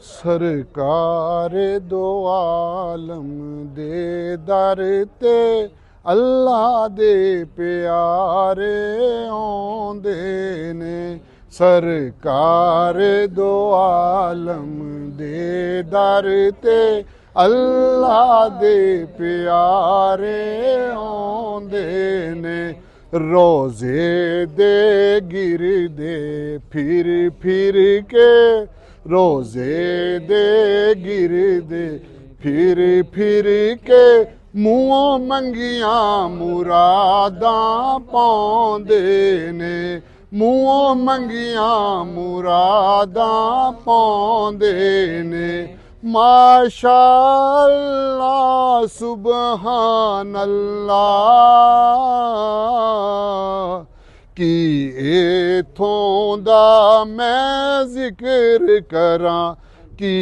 सरकार दो आलम दे दर ते अल्लाह दे प्यारे आउंदे ने। सरकार दो आलम दे दर ते अल्लाह दे प्यारे आउंदे ने। रोज़े दे गिरदे फिर फिर के, रोज़े दे गिरदे फिर फिर के मूंहों मंगियां मुरादां पाउंदे ने। मूंहों मंगियां मुरादां पाउंदे ने। माशाअल्लाह सुबहान अल्लाह कि इत्थों दा मैं जिक्र करां, कि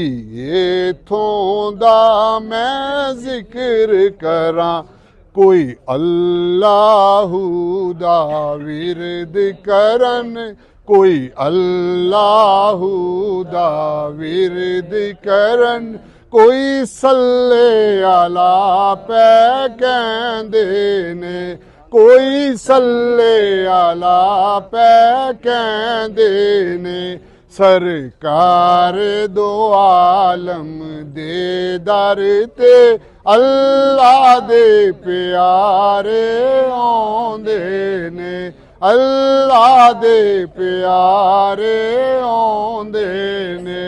इत्थों दा मैं जिक्र करां। कोई अल्लाहू दा विरद करन, कोई अल्लाहू दा विरद करन, कोई सल्ले अला पै कहंदे ने। कोई सल्ले अला पै कहंदे ने। सरकार दो आलम दे दर ते अल्लाह दे प्यारे आउंदे ने। अल्लाह दे प्यारे आउंदे ने।